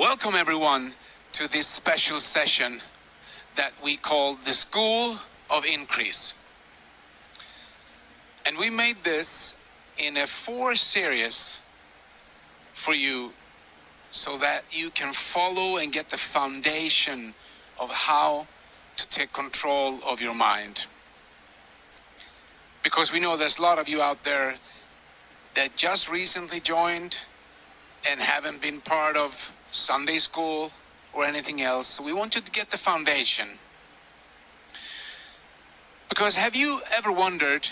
Welcome everyone to this special session that we call the School of Increase. And we made this in a 4 series for you so that you can follow and get the foundation of how to take control of your mind. Because we know there's a lot of you out there that just recently joined and haven't been part of Sunday school or anything else. So we want you to get the foundation. Because have you ever wondered,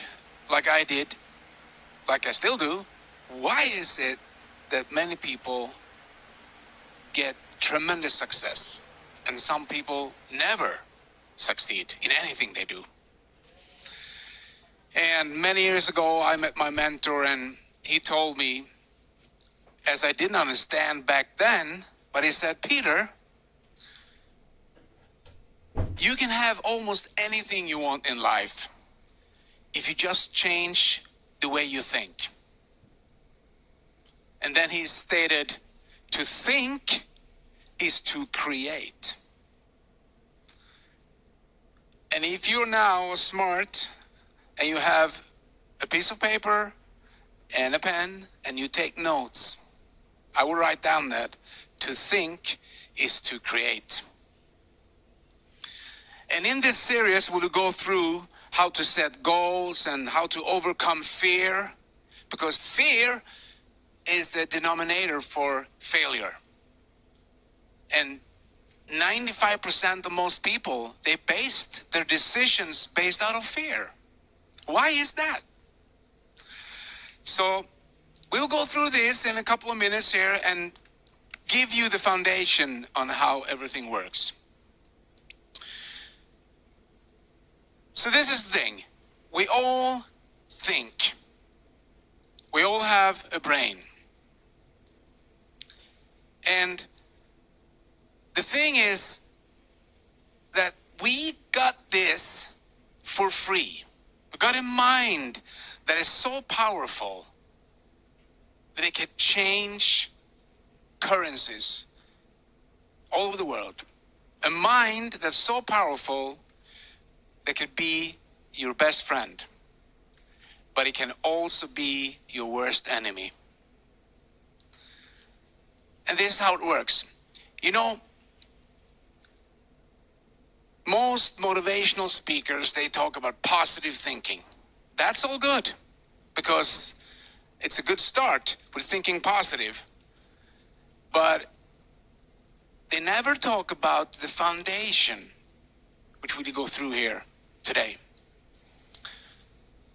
like I did, like I still do, why is it that many people get tremendous success and some people never succeed in anything they do? And many years ago, I met my mentor and he told me, as I didn't understand back then, but he said, Peter, you can have almost anything you want in life if you just change the way you think. And then he stated, to think is to create. And if you're now smart and you have a piece of paper and a pen and you take notes, I will write down that to think is to create. And in this series, we'll go through how to set goals and how to overcome fear, because fear is the denominator for failure. And 95% of most people, they based their decisions based out of fear. Why is that? So we'll go through this in a couple of minutes here and give you the foundation on how everything works. So this is the thing. We all think. We all have a brain. And the thing is that we got this for free. We got a mind that is so powerful that it can change currencies all over the world. A mind that's so powerful that could be your best friend, but it can also be your worst enemy. And this is how it works. You know, most motivational speakers, they talk about positive thinking. That's all good, because it's a good start with thinking positive. But they never talk about the foundation, which we'll go through here today.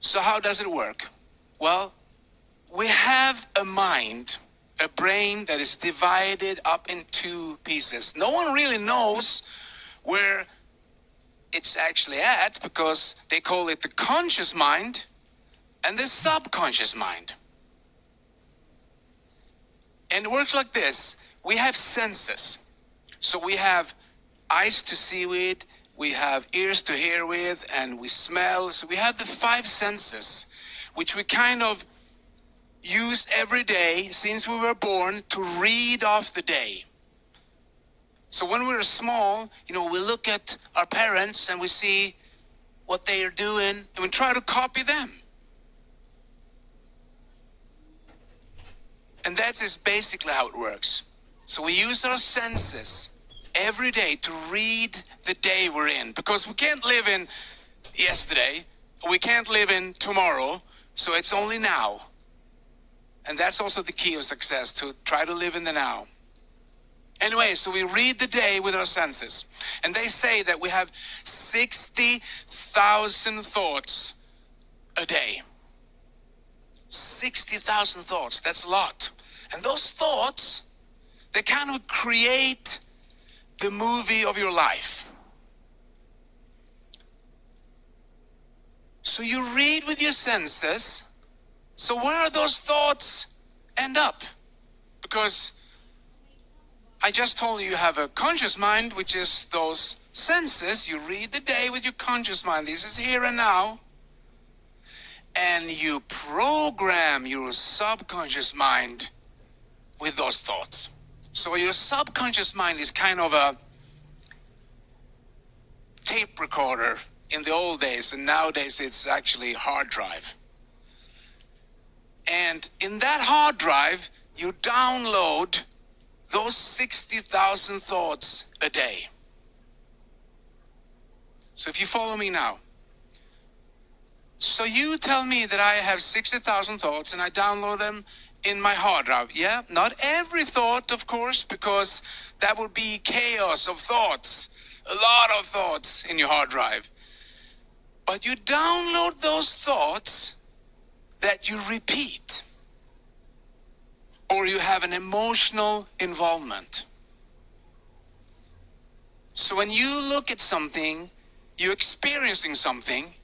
So how does it work? Well, we have a mind, a brain that is divided up in 2 pieces. No one really knows where it's actually at, because they call it the conscious mind and the subconscious mind. And it works like this. We have senses. So we have eyes to see with, we have ears to hear with, and we smell. So we have the 5 senses, which we kind of use every day since we were born to read off the day. So when we were small, we look at our parents and we see what they are doing and we try to copy them. And that is basically how it works. So we use our senses every day to read the day we're in, because we can't live in yesterday, we can't live in tomorrow, so it's only now. And that's also the key of success, to try to live in the now. Anyway, so we read the day with our senses. And they say that we have 60,000 thoughts a day. 60,000 thoughts, that's a lot. And those thoughts, they kind of create the movie of your life. So you read with your senses. So where are those thoughts end up? Because I just told you have a conscious mind, which is those senses. You read the day with your conscious mind. This is here and now. And you program your subconscious mind with those thoughts. So your subconscious mind is kind of a tape recorder in the old days, and nowadays it's actually a hard drive. And in that hard drive, you download those 60,000 thoughts a day. So if you follow me now, so you tell me that I have 60,000 thoughts and I download them in my hard drive. Yeah, not every thought, of course, because that would be chaos of thoughts, a lot of thoughts in your hard drive. But you download those thoughts that you repeat, or you have an emotional involvement. So when you look at something, you're experiencing something,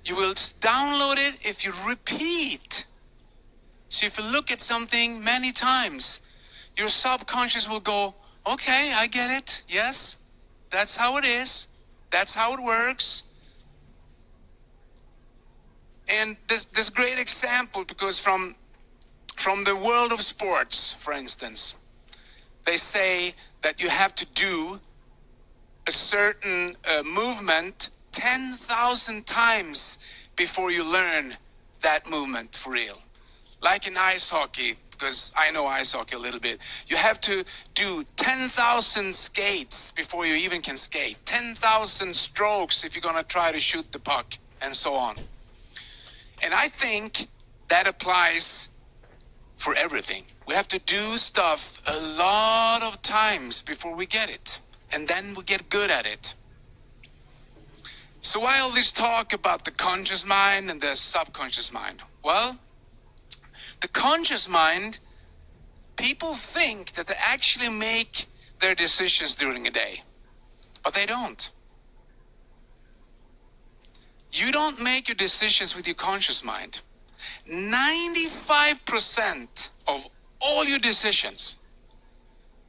you will download it if you repeat. So if you look at something many times, your subconscious will go, okay, I get it. Yes, that's how it is. That's how it works. And this great example, because from the world of sports, for instance, they say that you have to do a certain movement 10,000 times before you learn that movement for real. Like in ice hockey, because I know ice hockey a little bit, you have to do 10,000 skates before you even can skate, 10,000 strokes if you're going to try to shoot the puck, and so on. And I think that applies for everything. We have to do stuff a lot of times before we get it, and then we get good at it. So why all this talk about the conscious mind and the subconscious mind? Well, the conscious mind, people think that they actually make their decisions during a day, but they don't. You don't make your decisions with your conscious mind. 95% of all your decisions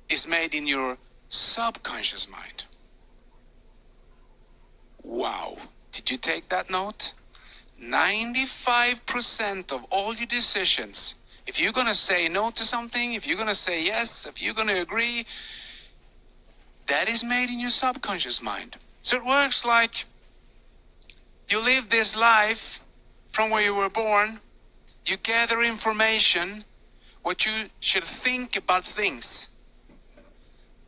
is made in your subconscious mind. Wow. Did you take that note? 95% of all your decisions, if you're going to say no to something, if you're going to say yes, if you're going to agree, that is made in your subconscious mind. So it works like you live this life from where you were born, you gather information, what you should think about things.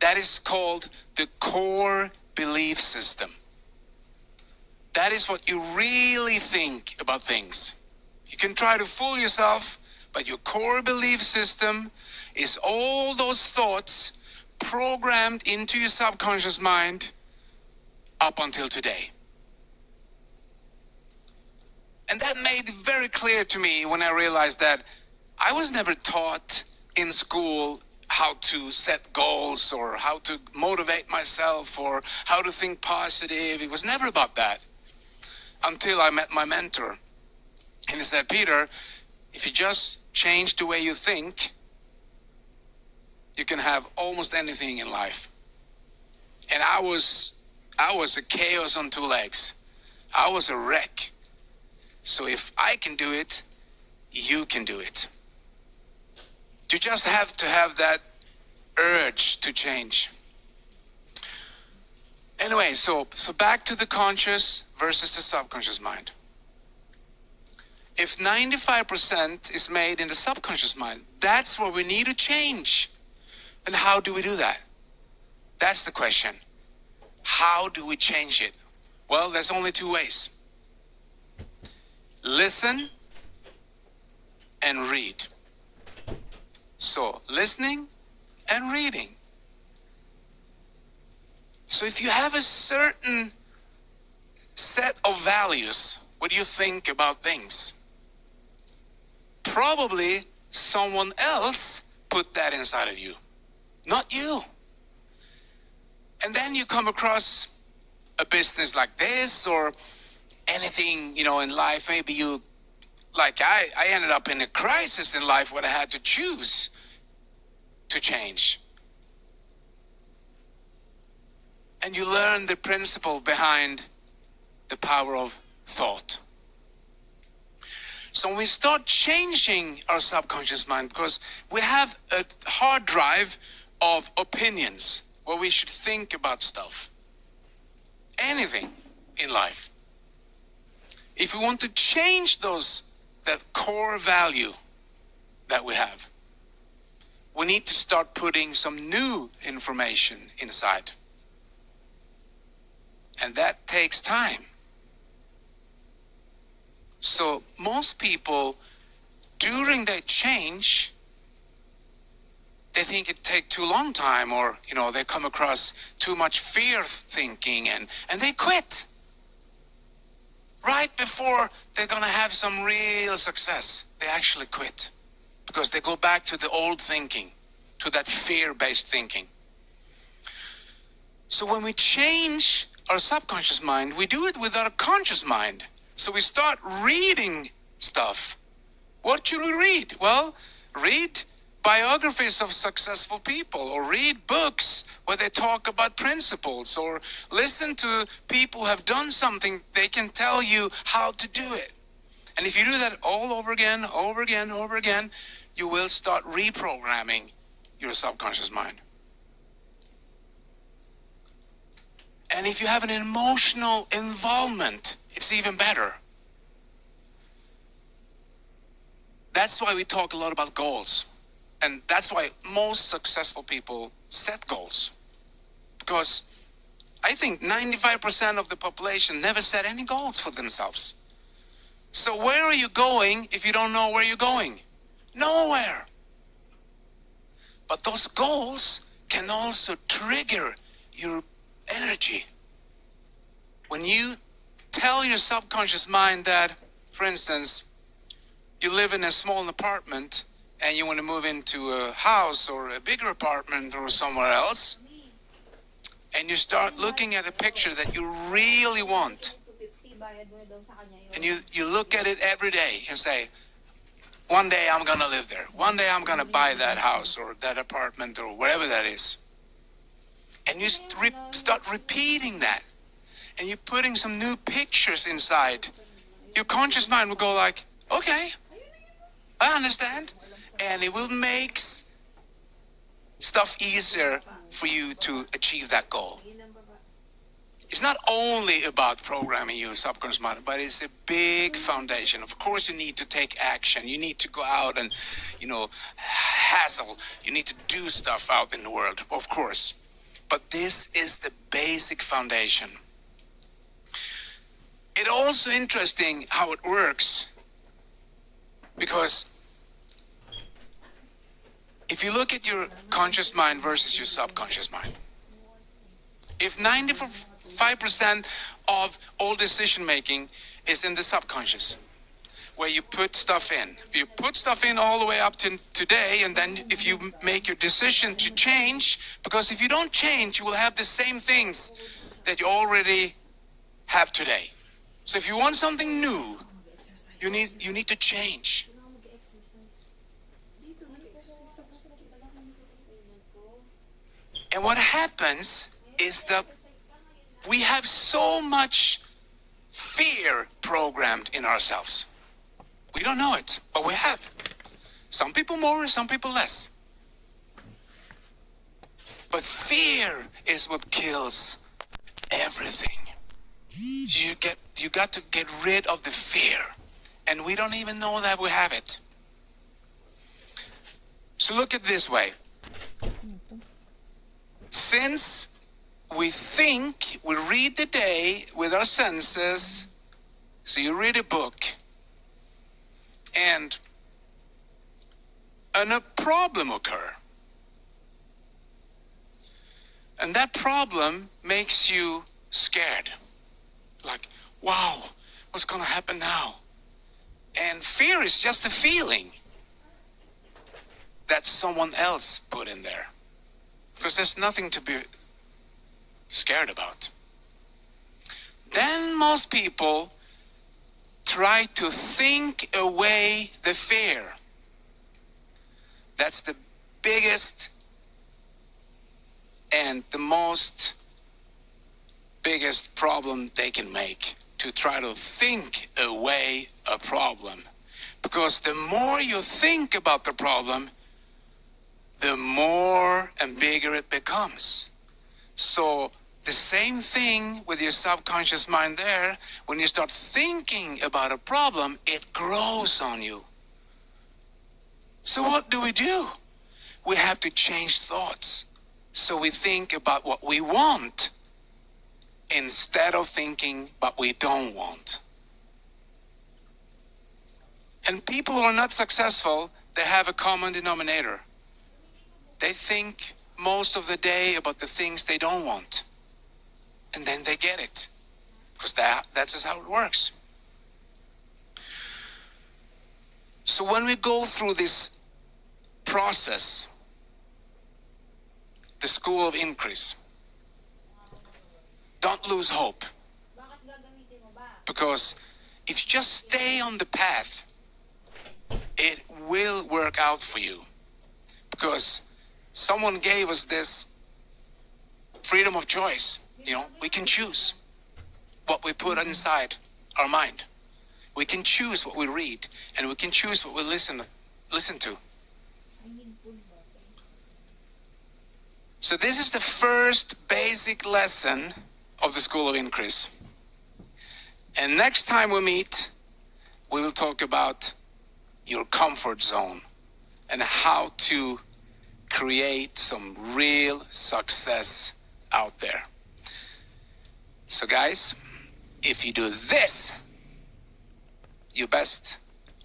That is called the core belief system. That is what you really think about things. You can try to fool yourself, but your core belief system is all those thoughts programmed into your subconscious mind up until today. And that made it very clear to me when I realized that I was never taught in school how to set goals or how to motivate myself or how to think positive. It was never about that until I met my mentor. And he said, Peter, if you just change the way you think, you can have almost anything in life. And I was a chaos on two legs. I was a wreck. So if I can do it, you can do it. You just have to have that urge to change. Anyway, so back to the conscious versus the subconscious mind. If 95% is made in the subconscious mind, that's where we need to change. And how do we do that? That's the question. How do we change it? Well, there's only two ways. Listen and read. So, listening and reading. So if you have a certain set of values, what do you think about things? Probably someone else put that inside of you, not you. And then you come across a business like this or anything, in life. Maybe you, like I ended up in a crisis in life where I had to choose to change. And you learn the principle behind the power of thought. So when we start changing our subconscious mind, because we have a hard drive of opinions, what we should think about stuff, anything in life. If we want to change that core value that we have, we need to start putting some new information inside. And that takes time. So most people, during their change, they think it take too long time, or they come across too much fear thinking, and they quit. Right before they're gonna have some real success, they actually quit. Because they go back to the old thinking, to that fear-based thinking. So when we change our subconscious mind, we do it with our conscious mind. So we start reading stuff. What should we read? Well, read biographies of successful people, or read books where they talk about principles, or listen to people who have done something. They can tell you how to do it. And if you do that all over again, you will start reprogramming your subconscious mind. And if you have an emotional involvement, it's even better. That's why we talk a lot about goals. And that's why most successful people set goals. Because I think 95% of the population never set any goals for themselves. So where are you going if you don't know where you're going? Nowhere. But those goals can also trigger your energy. When you tell your subconscious mind that, for instance, you live in a small apartment and you want to move into a house or a bigger apartment or somewhere else, and you start looking at a picture that you really want, and you look at it every day and say, one day I'm gonna live there. One day I'm gonna buy that house or that apartment or wherever that is. And you start repeating that. And you're putting some new pictures inside. Your conscious mind will go like, okay, I understand. And it will make stuff easier for you to achieve that goal. It's not only about programming your subconscious mind, but it's a big foundation. Of course, you need to take action. You need to go out and, hassle. You need to do stuff out in the world, of course. But this is the basic foundation. It's also interesting how it works, because if you look at your conscious mind versus your subconscious mind, if 95% of all decision making is in the subconscious, where you put stuff in. You put stuff in all the way up to today, and then if you make your decision to change, because if you don't change, you will have the same things that you already have today. So if you want something new, you need to change. And what happens is that we have so much fear programmed in ourselves. We don't know it, but we have. Some people more, some people less. But fear is what kills everything. You got to get rid of the fear. And we don't even know that we have it. So look at it this way. Since we think, we read the day with our senses, so you read a book, and a problem occur. And that problem makes you scared. Like, wow, what's going to happen now? And fear is just a feeling that someone else put in there. Because there's nothing to be scared about. Then most people try to think away the fear. That's the biggest and the biggest problem they can make, to try to think away a problem. Because the more you think about the problem, the more and bigger it becomes. So the same thing with your subconscious mind there, when you start thinking about a problem, it grows on you. So what do? We have to change thoughts. So we think about what we want instead of thinking what we don't want. And people who are not successful, they have a common denominator. They think most of the day about the things they don't want. And then they get it. Because that's just how it works. So when we go through this process, the school of increase, don't lose hope. Because if you just stay on the path, it will work out for you. Because someone gave us this freedom of choice. We can choose what we put inside our mind. We can choose what we read, and we can choose what we listen to. So this is the first basic lesson of the School of Increase. And next time we meet, we will talk about your comfort zone and how to create some real success out there. So guys, if you do this, your best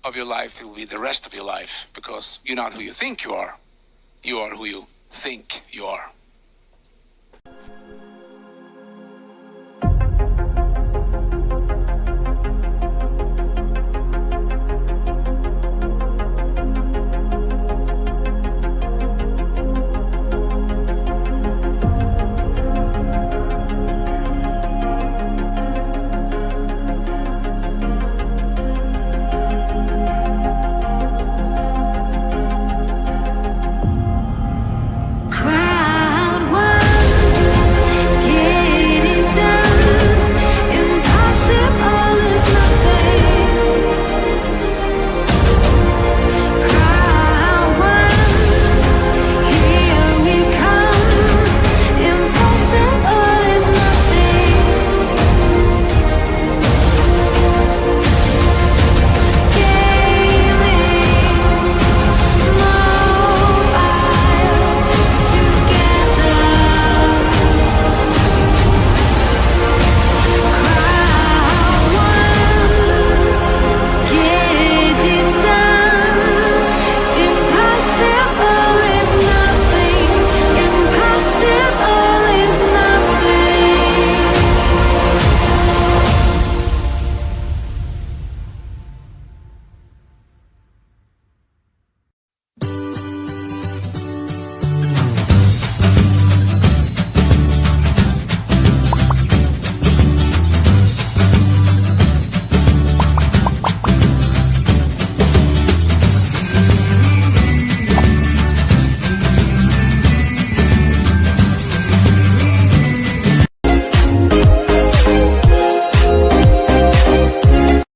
of your life will be the rest of your life, because you're not who you think you are who you think you are.